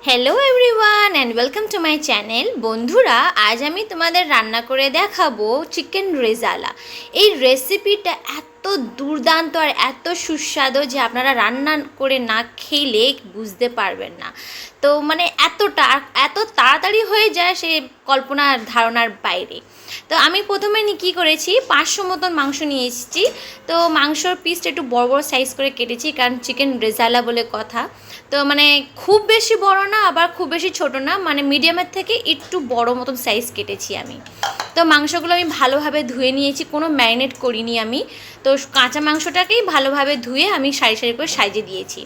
Hello everyone and welcome to my channel. বন্ধুরা, আজ আমি তোমাদের রান্না করে দেখাবো চিকেন রেজালা। এই রেসিপিটা এত দুর্দান্ত আর এত সুস্বাদু যে আপনারা রান্না করে না খেলে বুঝতে পারবেন না। তো মানে এত তাড়াতাড়ি হয়ে যায়, সে কল্পনার ধারণার বাইরে। তো আমি প্রথমে কী করেছি, 500 মতন মাংস নিয়ে এসেছি। তো মাংসর পিসটা একটু বড় বড় সাইজ করে কেটেছি, কারণ চিকেন রেজালা বলে কথা। তো মানে খুব বেশি বড় না, আবার খুব বেশি ছোট না, মানে মিডিয়ামের থেকে একটু বড় মতন সাইজ কেটেছি আমি। তো মাংসগুলো আমি ভালোভাবে ধুয়ে নিয়েছি, কোনো ম্যারিনেট করিনি আমি। তো কাঁচা মাংসটাকেই ভালোভাবে ধুয়ে আমি সারি সারি করে সাইজে দিয়েছি।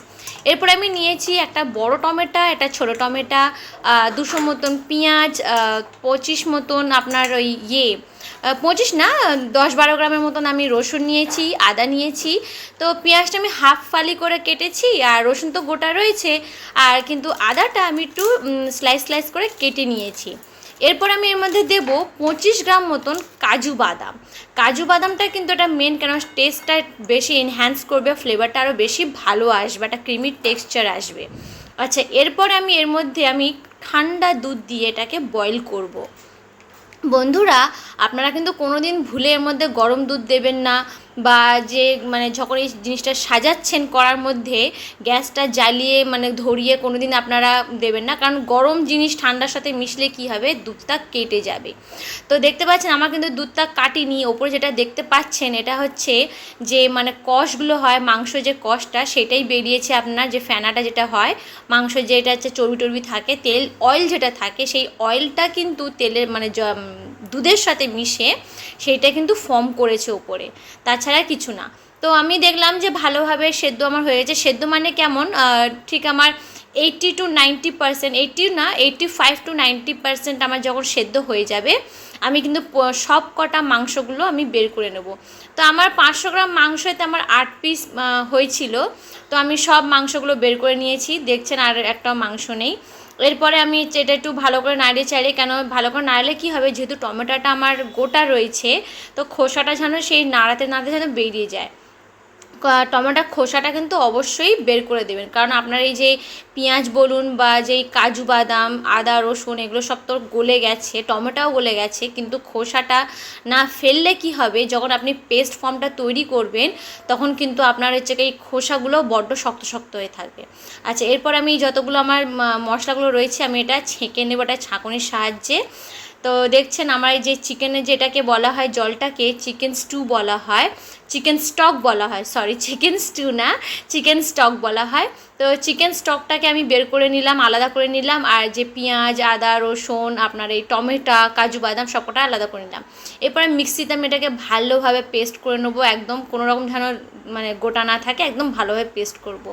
এরপরে আমি নিয়েছি একটা বড় টমেটো, একটা ছোটো টমেটো, 200 মতন পেঁয়াজ, 25 মতন আপনার ওই 25 না, 10-12 গ্রামের মতন আমি রসুন নিয়েছি, আদা নিয়েছি। তো পেঁয়াজটা আমি হাফ ফালি করে কেটেছি, আর রসুন তো গোটা রয়েছে, আর কিন্তু আদাটা আমি একটু স্লাইস স্লাইস করে কেটে নিয়েছি। এরপর আমি এর মধ্যে দেবো 25 গ্রাম মতন কাজু বাদাম। কাজু বাদামটা কিন্তু এটা মেন, কেন টেস্টটা বেশি এনহ্যান্স করবে, ফ্লেভারটা আরও বেশি ভালো আসবে, একটা ক্রিমি টেক্সচার আসবে। আচ্ছা, এরপর আমি এর মধ্যে ঠান্ডা দুধ দিয়ে এটাকে বয়েল করব। বন্ধুরা, আপনারা কিন্তু কোনো দিন ভুলে এর মধ্যে গরম দুধ দেবেন না, বা যে মানে যখন এই জিনিসটা সাজাচ্ছেন করার মধ্যে গ্যাসটা জ্বালিয়ে মানে ধরিয়ে কোনো দিন আপনারা দেবেন না, কারণ গরম জিনিস ঠান্ডার সাথে মিশলে কি হবে, দুধটা কেটে যাবে। তো দেখতে পাচ্ছেন আমার কিন্তু দুধটা কাটিনি। ওপরে যেটা দেখতে পাচ্ছেন এটা হচ্ছে যে মানে কষগুলো হয়, মাংস যে কষটা সেটাই বেরিয়েছে, আপনার যে ফেনাটা যেটা হয় মাংস, যেটা হচ্ছে চর্বি টর্বি থাকে, তেল অয়েল যেটা থাকে, সেই অয়েলটা কিন্তু তেলের মানে দুধের সাথে মিশে সেইটা কিন্তু ফর্ম করেছে ওপরে, তাছাড়া কিছু না। তো আমি দেখলাম যে ভালোভাবে সেদ্ধ আমার হয়ে গেছে। সেদ্ধ মানে কেমন, ঠিক আমার 80-90%, 80 না, 85-90% আমার যখন সেদ্ধ হয়ে যাবে, আমি কিন্তু সব কটা মাংসগুলো আমি বের করে নেব। তো আমার 500 গ্রাম মাংসতে আমার 8 পিস হয়েছিল। তো আমি সব মাংসগুলো বের করে নিয়েছি, দেখছেন আর একটা মাংস নেই। এরপরে আমি এটা একটু ভালো করে নাড়িয়ে চাড়িয়ে, কেন ভালো করে নাড়লে কী হবে, যেহেতু টমেটোটা আমার গোটা রয়েছে, তো খোসাটা যেন সেই নাড়াতে নাড়াতে যেন বেরিয়ে যায়। টমেটোর খোসাটা কিন্তু অবশ্যই বের করে দেবেন, কারণ আপনার এই যে পেঁয়াজ বলুন বা যেই কাজু বাদাম, আদা রসুন, এগুলো সব তো গলে গেছে, টমেটোও গলে গেছে, কিন্তু খোসাটা না ফেললে কি হবে, যখন আপনি পেস্ট ফর্মটা তৈরি করবেন তখন কিন্তু আপনার হচ্ছে এই খোসাগুলো বড্ড শক্ত শক্ত হয়ে থাকবে। আচ্ছা, এরপর আমি যতগুলো আমার মশলাগুলো রয়েছে আমি এটা ছেঁকে নেব, এটা ছাঁকুনির সাহায্যে। তো দেখছেন আমার এই যে চিকেনের যেটাকে বলা হয় জলটাকে চিকেন স্টু বলা হয়, চিকেন স্টক বলা হয়, সরি চিকেন স্টু না, চিকেন স্টক বলা হয়। তো চিকেন স্টকটাকে আমি বের করে নিলাম, আলাদা করে নিলাম, আর যে পেঁয়াজ, আদা রসুন, আপনার এই টমেটো, কাজু বাদাম সবকটা আলাদা করে নিলাম। এরপরে মিক্সিতে আমি এটাকে ভালোভাবে পেস্ট করে নেবো, একদম কোনো রকম যেন মানে গোটা না থাকে, একদম ভালোভাবে পেস্ট করব।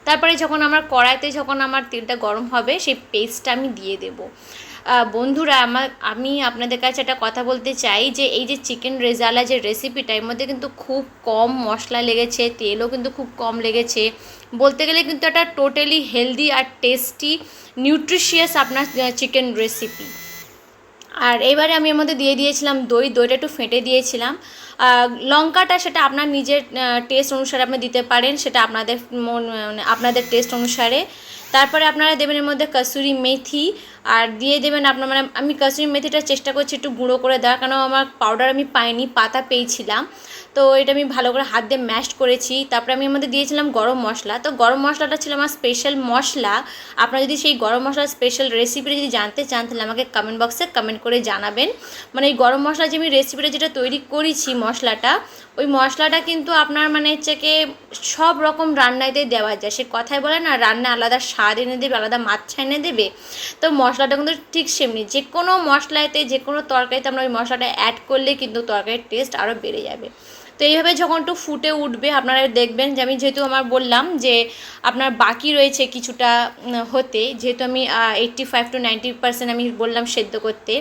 তারপরে যখন আমার কড়াইতে যখন আমার তেলটা গরম হবে, সেই পেস্টটা আমি দিয়ে দেবো। বন্ধুরা, আমি আপনাদের কাছে একটা কথা বলতে চাই যে এই যে চিকেন রেজালা যে রেসিপিটা, এর মধ্যে কিন্তু খুব কম মশলা লেগেছে, তেলও কিন্তু খুব কম লেগেছে। বলতে গেলে কিন্তু একটা টোটালি হেলদি আর টেস্টি নিউট্রিশিয়াস আপনার চিকেন রেসিপি। আর এবারে আমি এর মধ্যে দিয়ে দিয়েছিলাম দইটা একটু ফেটে দিয়েছিলাম। লঙ্কাটা সেটা আপনার নিজের টেস্ট অনুসারে আপনি দিতে পারেন, সেটা আপনাদের আপনাদের টেস্ট অনুসারে। তারপরে আপনারা দেবেন এর মধ্যে কসুরি মেথি, আর দিয়ে দেবেন আপনার মানে আমি কসুরি মেথিটা চেষ্টা করছি একটু গুঁড়ো করে দেওয়ার, কারণ আমার পাউডার আমি পাইনি, পাতা পেয়েছিলাম। তো এটা আমি ভালো করে হাত দিয়ে ম্যাশ করেছি। তারপরে আমি এর মধ্যে দিয়েছিলাম গরম মশলা। তো গরম মশলাটা ছিল আমার স্পেশাল মশলা। আপনারা যদি সেই গরম মশলার স্পেশাল রেসিপিটা যদি জানতে চান, তাহলে আমাকে কমেন্ট বক্সে কমেন্ট করে জানাবেন। মানে এই গরম মশলা যে আমি রেসিপিটা যেটা তৈরি করেছি মশলাটা, ওই মশলাটা কিন্তু আপনার মানে হচ্ছে কি সব রকম রান্নাতে দেওয়া যায়। সে কথায় বলে না, রান্না আলাদা স্বাদ এনে দেবে, আলাদা মাত্রা এনে দেবে। তো মশলাটা কিন্তু ঠিক সেমনি, যে কোনো মশলাতে যে কোনো তরকারিতে আমরা ওই মশলাটা অ্যাড করলে কিন্তু তরকারির টেস্ট আরও বেড়ে যাবে। তো এইভাবে যখন একটু ফুটে উঠবে, আপনারা দেখবেন যে আমি যেহেতু আমার বললাম যে আপনার বাকি রয়েছে কিছুটা হতে, যেহেতু আমি 85-90% আমি বললাম সেদ্ধ করতে,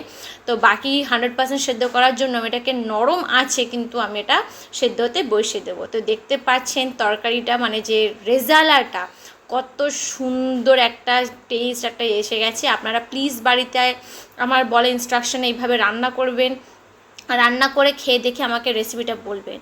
তো বাকি 100% সেদ্ধ করার জন্য আমি এটাকে নরম আছে কিন্তু আমি এটা সেদ্ধ হতে বসিয়ে দেবো। তো দেখতে পাচ্ছেন তরকারিটা মানে যে রেজালাটা কত সুন্দর একটা টেস্ট একটা এসে গেছে। আপনারা প্লিজ বাড়িতে আমার বলে ইনস্ট্রাকশন এইভাবে রান্না করবেন, রান্না করে খেয়ে দেখে আমাকে রেসিপিটা বলবেন।